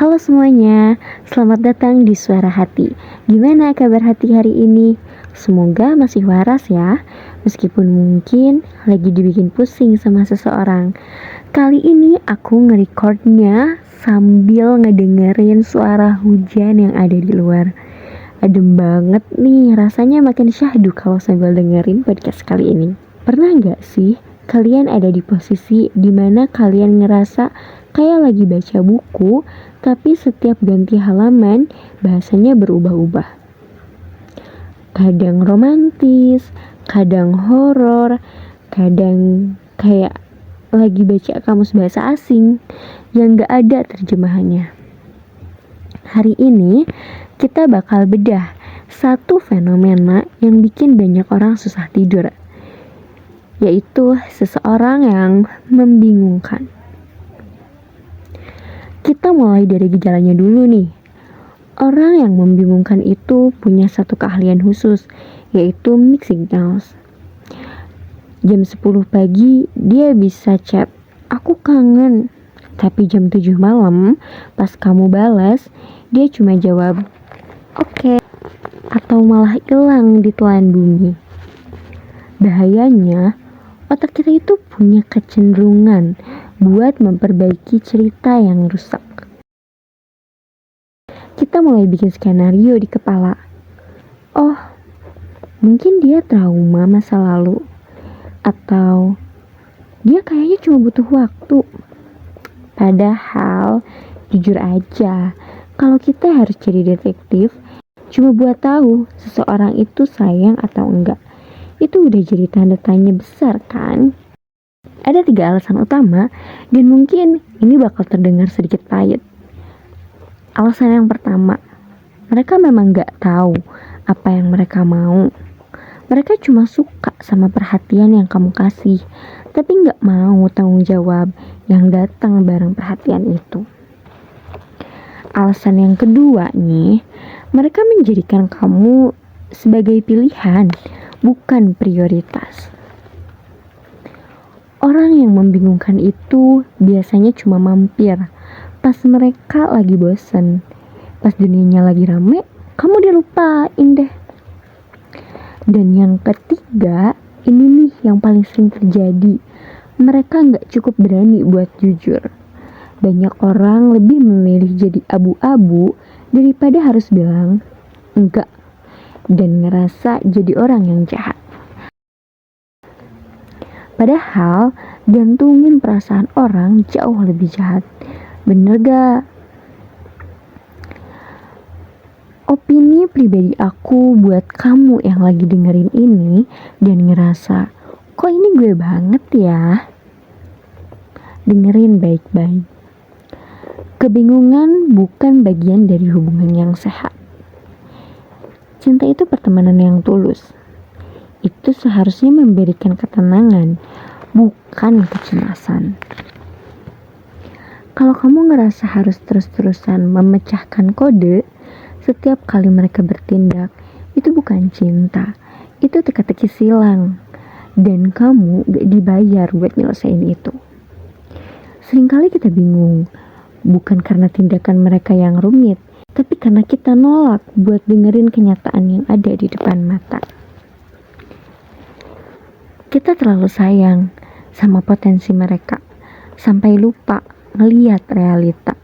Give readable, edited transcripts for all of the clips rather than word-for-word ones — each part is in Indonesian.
Halo semuanya, selamat datang di Suara Hati. Gimana kabar hati hari ini? Semoga masih waras ya, meskipun mungkin lagi dibikin pusing sama seseorang. Kali ini aku nge-recordnya sambil ngedengerin suara hujan yang ada di luar. Adem banget nih, rasanya makin syahdu kalau sambil dengerin podcast kali ini. Pernah gak sih kalian ada di posisi dimana kalian ngerasa kayak lagi baca buku, tapi setiap ganti halaman bahasanya berubah-ubah. Kadang romantis, kadang horor, kadang kayak lagi baca kamus bahasa asing yang gak ada terjemahannya. Hari ini kita bakal bedah satu fenomena yang bikin banyak orang susah tidur, yaitu seseorang yang membingungkan. Kita mulai dari gejalanya dulu nih. Orang yang membingungkan itu punya satu keahlian khusus, yaitu mixed signals. Jam 10 pagi dia bisa chat, "Aku kangen." Tapi jam 7 malam pas kamu balas, dia cuma jawab, "Oke." Atau malah hilang di telan bumi. Bahayanya, otak kita itu punya kecenderungan buat memperbaiki cerita yang rusak. Kita mulai bikin skenario di kepala. Oh, mungkin dia trauma masa lalu. Atau dia kayaknya cuma butuh waktu. Padahal, jujur aja, kalau kita harus jadi detektif, cuma buat tahu seseorang itu sayang atau enggak, itu udah jadi tanda tanya besar kan? Ada 3 alasan utama, dan mungkin ini bakal terdengar sedikit pahit. Alasan yang pertama, mereka memang gak tahu apa yang mereka mau. Mereka cuma suka sama perhatian yang kamu kasih, tapi gak mau tanggung jawab yang datang bareng perhatian itu. Alasan yang kedua nih, mereka menjadikan kamu sebagai pilihan, bukan prioritas. Orang yang membingungkan itu biasanya cuma mampir pas mereka lagi bosen. Pas dunianya lagi rame, kamu dilupain deh. Dan yang ketiga, ini nih yang paling sering terjadi. Mereka gak cukup berani buat jujur. Banyak orang lebih memilih jadi abu-abu daripada harus bilang enggak dan ngerasa jadi orang yang jahat. Padahal gantungin perasaan orang jauh lebih jahat. Bener gak? Opini pribadi aku buat kamu yang lagi dengerin ini dan ngerasa, kok ini gue banget ya? Dengerin baik-baik. Kebingungan bukan bagian dari hubungan yang sehat. Cinta itu pertemanan yang tulus. Itu seharusnya memberikan ketenangan, bukan kecemasan. Kalau kamu ngerasa harus terus-terusan memecahkan kode setiap kali mereka bertindak, itu bukan cinta, itu teka-teki silang. Dan kamu gak dibayar buat nyelesain itu. Seringkali kita bingung, bukan karena tindakan mereka yang rumit, tapi karena kita nolak buat dengerin kenyataan yang ada di depan mata. Kita terlalu sayang sama potensi mereka, sampai lupa ngeliat realita.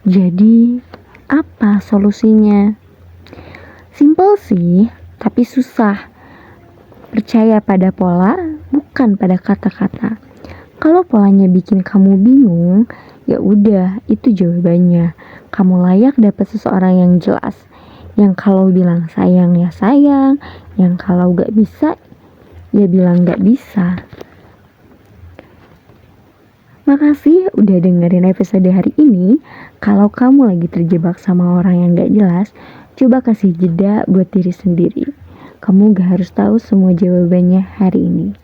Jadi, apa solusinya? Simpel sih, tapi susah. Percaya pada pola, bukan pada kata-kata. Kalau polanya bikin kamu bingung, ya udah, itu jawabannya. Kamu layak dapat seseorang yang jelas, yang kalau bilang sayang ya sayang, yang kalau gak bisa ya bilang gak bisa. Makasih udah dengerin episode hari ini. Kalau kamu lagi terjebak sama orang yang gak jelas, coba kasih jeda buat diri sendiri. Kamu gak harus tahu semua jawabannya hari ini.